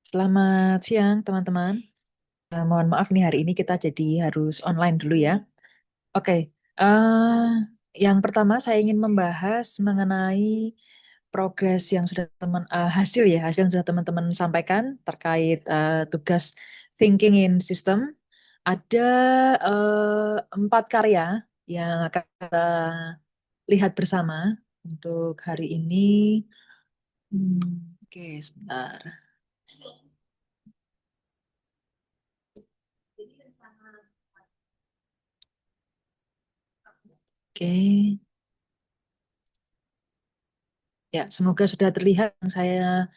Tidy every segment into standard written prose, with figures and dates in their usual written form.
Selamat siang, teman-teman. Mohon maaf nih hari ini kita jadi harus online dulu ya. Oke, yang pertama saya ingin membahas mengenai progres yang sudah hasil yang sudah teman-teman sampaikan terkait tugas Thinking in System. Ada 4 karya yang akan kita lihat bersama untuk hari ini. Oke, sebentar. Oke. Ya, semoga sudah terlihat yang saya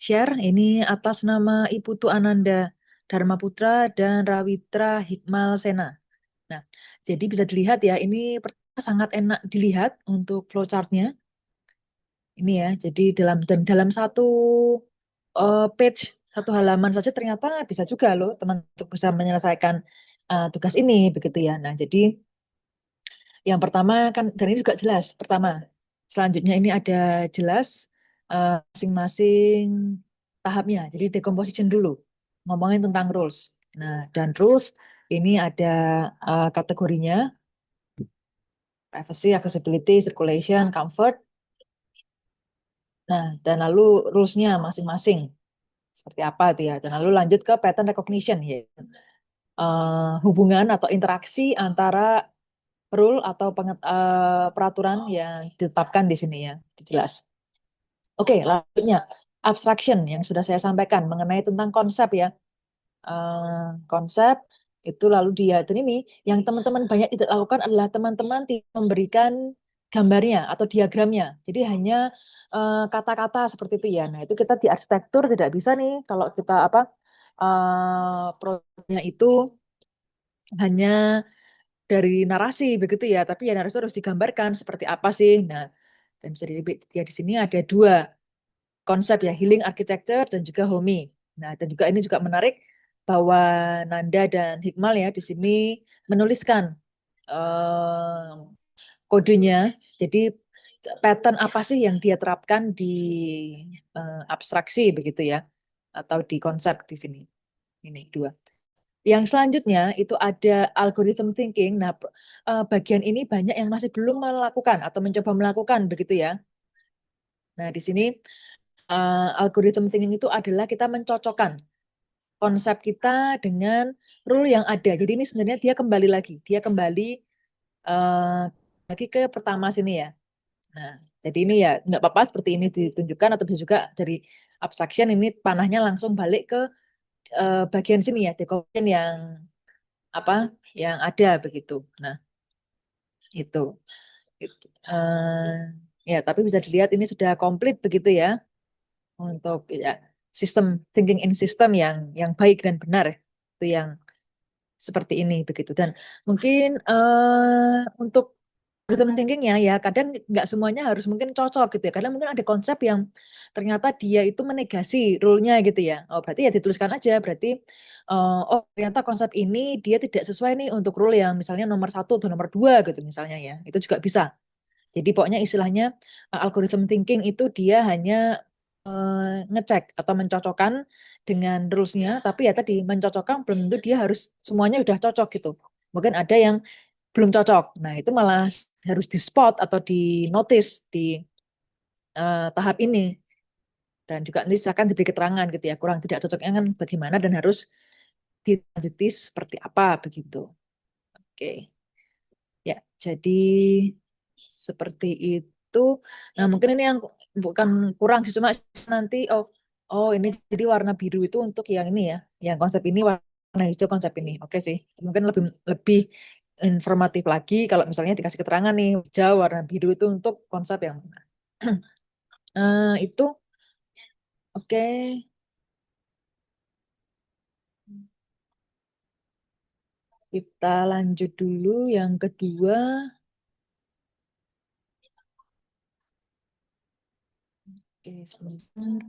share. Ini atas nama Ibu Tu Ananda Dharma Putra dan Rawitra Hikmal Sena. Nah, jadi bisa dilihat ya, ini pertama sangat enak dilihat untuk flowchartnya. Ini ya, jadi dalam satu page, satu halaman saja ternyata bisa juga loh teman untuk bisa menyelesaikan tugas ini begitu ya. Nah, jadi yang pertama kan, dan ini juga jelas. Pertama, selanjutnya ini ada jelas masing-masing tahapnya. Jadi decomposition dulu, ngomongin tentang rules. Nah, dan rules ini ada kategorinya, privacy, accessibility, circulation, comfort. Nah, dan lalu rules-nya masing-masing seperti apa itu ya. Dan lalu lanjut ke pattern recognition, ya. Hubungan atau interaksi antara rule atau peraturan yang ditetapkan di sini ya, jelas. Oke, lanjutnya abstraction yang sudah saya sampaikan mengenai tentang konsep ya. Konsep itu lalu dia dan ini yang teman-teman banyak tidak lakukan adalah teman-teman tidak memberikan gambarnya atau diagramnya. Jadi hanya kata-kata seperti itu ya. Nah, itu kita di arsitektur tidak bisa nih kalau kita proyeknya itu hanya dari narasi begitu ya, tapi ya narasi harus digambarkan seperti apa sih. Nah, dan bisa dilihat ya di sini ada 2 konsep ya, healing architecture dan juga homey. Nah, dan juga ini juga menarik bahwa Nanda dan Hikmal ya di sini menuliskan eh, kodenya. Jadi pattern apa sih yang dia terapkan di abstraksi begitu ya, atau di konsep di sini. Ini 2. Yang selanjutnya itu ada algorithm thinking. Nah, bagian ini banyak yang masih belum melakukan atau mencoba melakukan begitu ya. Nah, di sini algorithm thinking itu adalah kita mencocokkan konsep kita dengan rule yang ada. Jadi ini sebenarnya dia kembali uh, lagi ke pertama sini ya. Nah, jadi ini ya nggak apa-apa seperti ini ditunjukkan atau bisa juga dari abstraction ini panahnya langsung balik ke bagian sini ya, decomposition yang apa yang ada begitu. Nah, itu. Itu. Ya, tapi bisa dilihat ini sudah komplit begitu ya untuk ya sistem thinking in system yang baik dan benar ya. Itu yang seperti ini begitu. Dan mungkin untuk algorithm thinkingnya ya kadang nggak semuanya harus mungkin cocok gitu ya. Kadang mungkin ada konsep yang ternyata dia itu menegasi rule-nya gitu ya. Oh berarti ya dituliskan aja. Berarti oh ternyata konsep ini dia tidak sesuai nih untuk rule yang misalnya nomor 1 atau nomor 2 gitu misalnya ya. Itu juga bisa. Jadi pokoknya istilahnya algorithm thinking itu dia hanya ngecek atau mencocokkan dengan rules-nya, tapi ya tadi mencocokkan belum tentu dia harus semuanya udah cocok gitu. Mungkin ada yang belum cocok. Nah, itu malah harus di spot atau di notice di tahap ini. Dan juga nanti akan diberi keterangan gitu ya, kurang tidak cocoknya kan bagaimana dan harus dilanjuti seperti apa begitu. Oke. Ya, jadi seperti itu. Nah, mungkin ini yang bukan kurang sih, cuma nanti oh ini jadi warna biru itu untuk yang ini ya, yang konsep ini warna hijau konsep ini. Oke sih, mungkin lebih lebih informatif lagi kalau misalnya dikasih keterangan nih hijau warna biru itu untuk konsep yang mana. Itu oke. Kita lanjut dulu yang kedua. Oke, sebentar.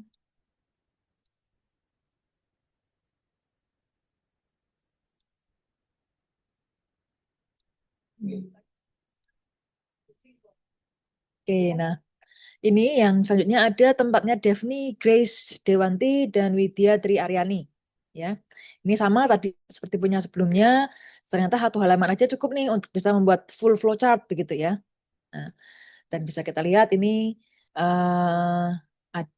Oke, nah Ini yang selanjutnya ada tempatnya Devni Grace Dewanti dan Widya Tri Aryani. Ya, ini sama tadi seperti punya sebelumnya. Ternyata satu halaman aja cukup nih untuk bisa membuat full flowchart begitu ya. Nah, dan bisa kita lihat ini eh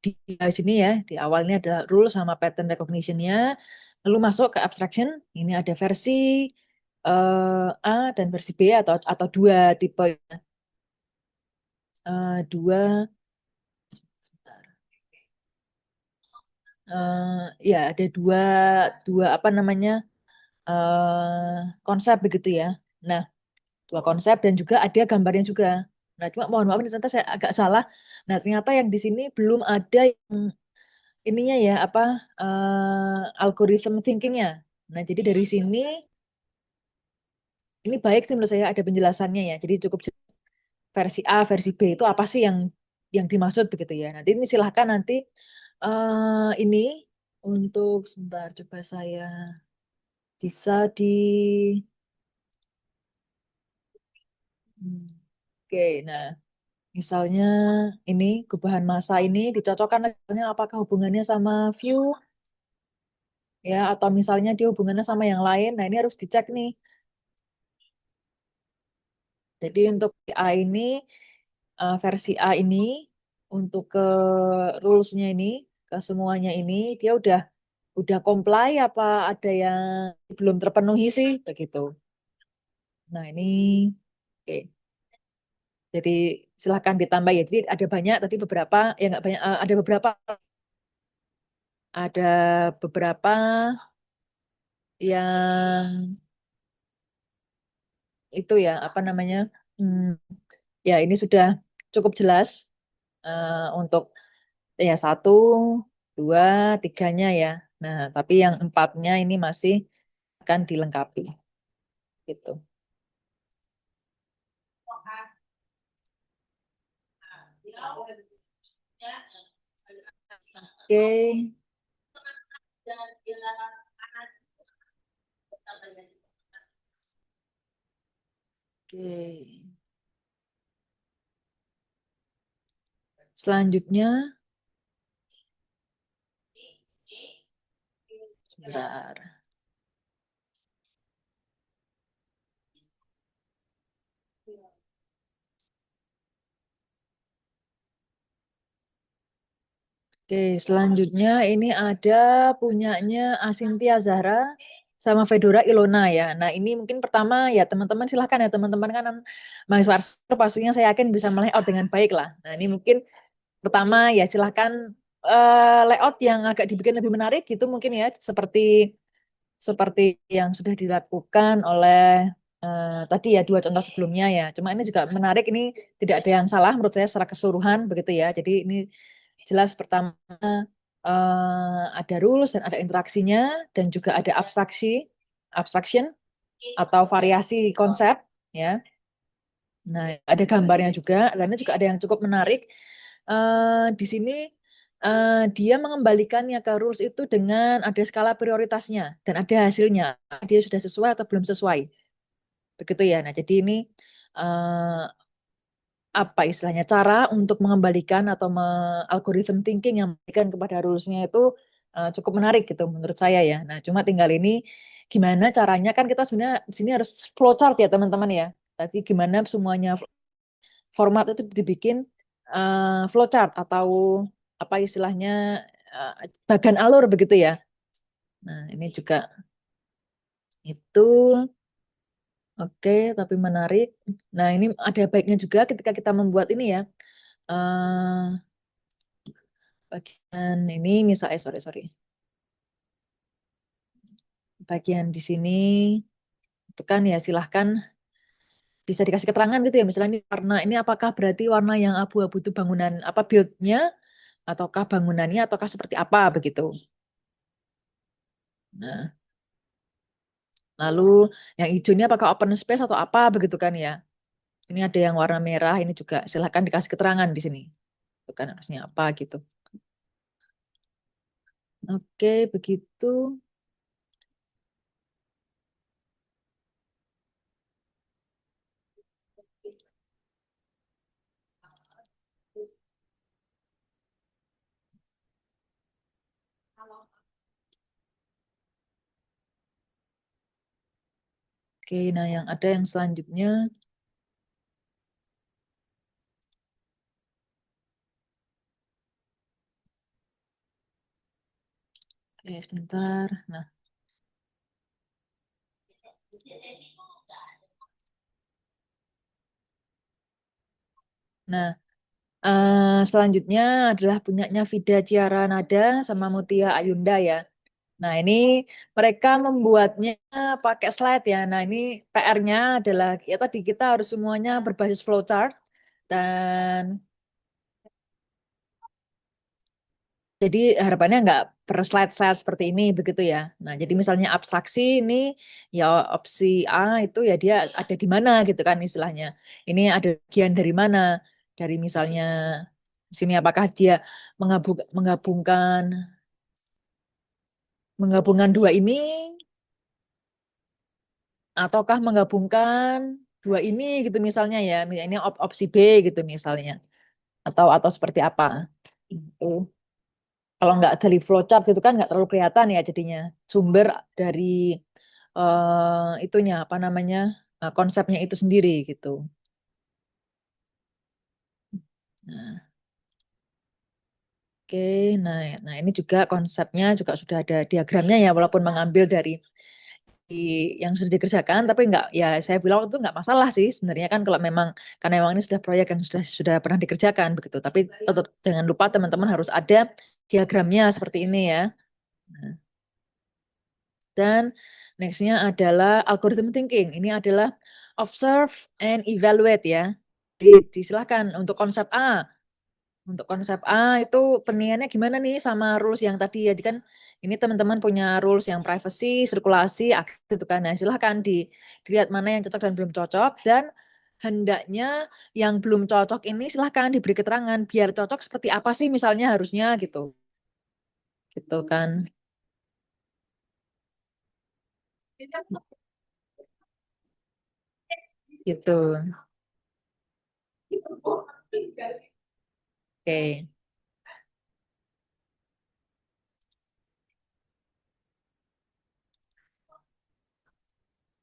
di sini ya di awalnya ada rule sama pattern recognition-nya. Lalu masuk ke abstraction. Ini ada versi A dan versi B atau dua tipe dua sebentar. Ya ada dua dua apa namanya konsep begitu ya. Nah, dua konsep dan juga ada gambarnya juga. Nah, cuma mohon maaf ini ternyata saya agak salah. Nah, ternyata yang di sini belum ada yang ininya ya apa algorithm thinkingnya. Nah, jadi dari sini ini baik sih menurut saya ada penjelasannya ya. Jadi cukup versi A, versi B itu apa sih yang dimaksud begitu ya. Nanti ini silahkan nanti ini untuk sebentar coba saya bisa di hmm, oke, nah misalnya ini gubahan massa ini dicocokkan misalnya apakah hubungannya sama view ya atau misalnya dia hubungannya sama yang lain. Nah, ini harus dicek nih. Jadi untuk A ini versi A ini untuk ke rules-nya ini ke semuanya ini dia udah comply apa ada yang belum terpenuhi sih begitu. Nah, ini oke. Jadi silahkan ditambah ya. Jadi ada banyak tadi beberapa ya nggak banyak ada beberapa yang itu ya apa namanya hmm, ya ini sudah cukup jelas untuk ya satu, dua, tiganya ya. Nah, tapi yang empatnya ini masih akan dilengkapi gitu. Oke, oke. Selanjutnya, sebentar. Oke, selanjutnya ini ada punyanya Asintia Zahra sama Fedora Ilona ya. Nah, ini mungkin pertama ya teman-teman silahkan ya teman-teman kan mahasiswa arsitektur pastinya saya yakin bisa layout dengan baik lah. Nah, ini mungkin pertama ya silahkan layout yang agak dibikin lebih menarik gitu mungkin ya seperti seperti yang sudah dilakukan oleh tadi ya dua contoh sebelumnya ya. Cuma ini juga menarik ini tidak ada yang salah menurut saya secara keseluruhan begitu ya. Jadi ini jelas pertama ada rules dan ada interaksinya dan juga ada abstraction atau variasi konsep ya. Nah, ada gambarnya juga, dan ini juga ada yang cukup menarik. Di sini dia mengembalikannya ke rules itu dengan ada skala prioritasnya dan ada hasilnya. Dia sudah sesuai atau belum sesuai. Begitu ya. Nah, jadi ini eh, apa istilahnya cara untuk mengembalikan atau algorithm thinking yang memberikan kepada rules-nya itu cukup menarik gitu menurut saya ya. Nah, cuma tinggal ini gimana caranya kan kita sebenarnya di sini harus flowchart ya teman-teman ya. Tapi gimana semuanya format itu dibikin flowchart atau apa istilahnya uh, bagan alur begitu ya. Nah, ini juga itu oke, tapi menarik. Nah, ini ada baiknya juga ketika kita membuat ini ya. eh bagian ini misalnya sorry sorry. Bagian di sini itu kan ya silahkan bisa dikasih keterangan gitu ya. Misalnya ini warna ini apakah berarti warna yang abu-abu itu bangunan apa build-nya ataukah bangunannya ataukah seperti apa begitu. Nah, lalu yang hijau ini apakah open space atau apa begitu kan ya. Ini ada yang warna merah, ini juga silahkan dikasih keterangan di sini. Itu kan harusnya apa gitu. Oke, begitu. Oke, nah yang ada yang selanjutnya. Oke, sebentar. Nah, selanjutnya adalah punyanya Vida Ciara Nada sama Mutia Ayunda ya. Nah, ini mereka membuatnya pakai slide ya. Nah, ini PR-nya adalah ya tadi kita harus semuanya berbasis flowchart dan jadi harapannya nggak per slide-slide seperti ini begitu ya. Nah, jadi misalnya abstraksi ini ya opsi A itu ya dia ada di mana gitu kan istilahnya. Ini ada bagian dari mana? Dari misalnya sini apakah dia menggabungkan menggabungkan dua ini ataukah menggabungkan dua ini gitu misalnya ya. Ini opsi B gitu misalnya atau seperti apa. Gitu. Kalau nggak dari flowchart itu kan nggak terlalu kelihatan ya jadinya sumber dari itunya apa namanya konsepnya itu sendiri gitu. Nah, oke, nah, nah ini juga konsepnya juga sudah ada diagramnya ya walaupun mengambil dari yang sudah dikerjakan tapi nggak ya saya bilang itu nggak masalah sih sebenarnya kan kalau memang karena memang ini sudah proyek yang sudah pernah dikerjakan begitu tapi tetap jangan lupa teman-teman harus ada diagramnya seperti ini ya. Nah, dan nextnya adalah algorithm thinking. Ini adalah observe and evaluate ya. Silakan untuk konsep A. Untuk konsep A itu penilaiannya gimana nih sama rules yang tadi ya. Jadi kan ini teman-teman punya rules yang privacy, sirkulasi, akses itu kan. Nah, silahkan dilihat mana yang cocok dan belum cocok. Dan hendaknya yang belum cocok ini silahkan diberi keterangan. Biar cocok seperti apa sih misalnya harusnya gitu. Gitu kan. Gitu. Oke.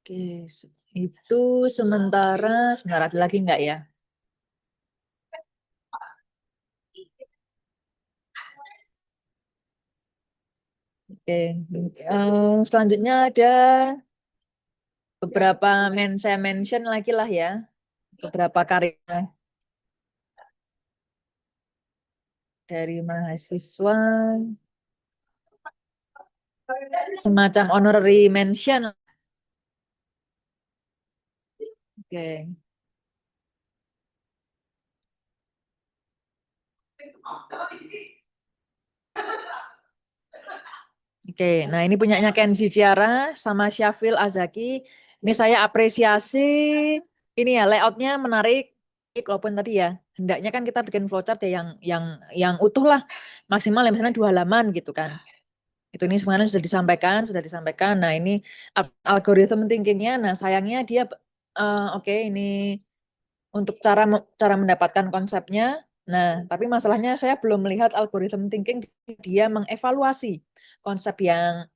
Oke, itu sementara sebentar ada lagi nggak ya? Oke, selanjutnya ada beberapa saya mention lagi lah ya, beberapa karya dari mahasiswa, semacam honorary mention. Oke, oke. Nah ini punyanya Kenzi Ciara sama Syafil Azaki. Ini saya apresiasi. Ini ya layoutnya menarik. Walaupun tadi ya hendaknya kan kita bikin flowchart ya yang utuh lah maksimal ya misalnya 2 halaman gitu kan. Itu ini semuanya sudah disampaikan. Nah, ini algorithm thinkingnya. Nah, sayangnya dia oke ini untuk cara mendapatkan konsepnya. Nah, tapi masalahnya saya belum melihat algorithm thinking dia mengevaluasi konsep yang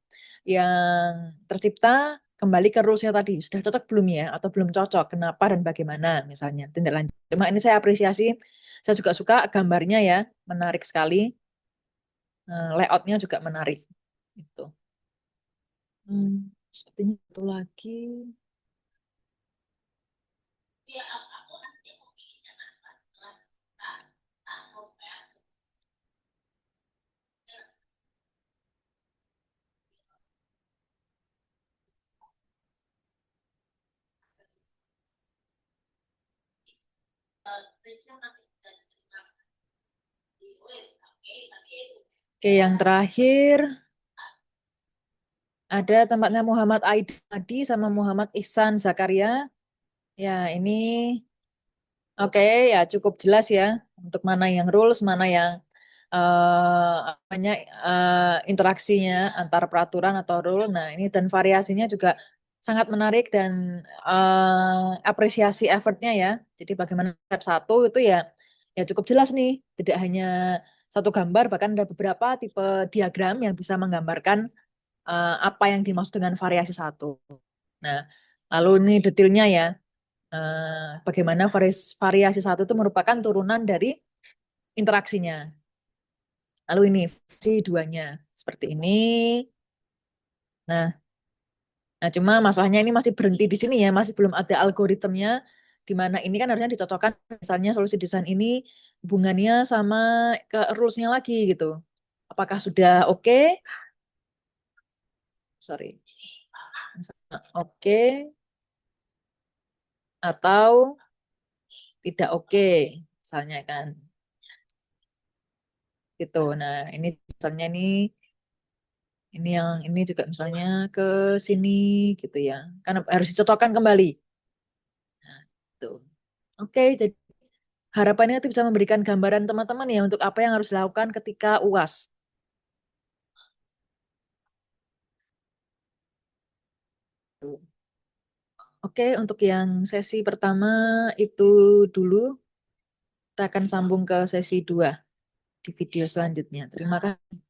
tercipta kembali ke rulesnya tadi. Sudah cocok belum ya? Atau belum cocok? Kenapa dan bagaimana misalnya? Tindak lanjut. Cuma ini saya apresiasi. Saya juga suka gambarnya ya. Menarik sekali. Layoutnya juga menarik. Itu. Hmm, sepertinya satu lagi. Oke, yang terakhir ada tempatnya Muhammad Adi sama Muhammad Ihsan Zakaria. Ya, ini oke ya cukup jelas ya untuk mana yang rules, mana yang apanya interaksinya antar peraturan atau rule. Nah, ini dan variasinya juga sangat menarik dan apresiasi effortnya ya. Jadi bagaimana step 1 itu ya cukup jelas nih, tidak hanya satu gambar, bahkan ada beberapa tipe diagram yang bisa menggambarkan apa yang dimaksud dengan variasi satu. Nah, lalu ini detailnya ya, bagaimana variasi satu itu merupakan turunan dari interaksinya. Lalu ini versi duanya seperti ini. Nah, cuma masalahnya ini masih berhenti di sini ya, masih belum ada algoritmnya di mana ini kan harusnya dicocokkan misalnya solusi desain ini hubungannya sama ke rules-nya lagi gitu. Apakah sudah oke? Sorry. Oke atau tidak oke misalnya kan gitu. Nah, ini misalnya ini yang ini juga misalnya ke sini gitu ya. Kan harus dicocokkan kembali. Nah, gitu. Oke, jadi harapannya itu bisa memberikan gambaran teman-teman ya untuk apa yang harus dilakukan ketika UAS. Oke, untuk yang sesi pertama itu dulu. Kita akan sambung ke sesi 2 di video selanjutnya. Terima kasih.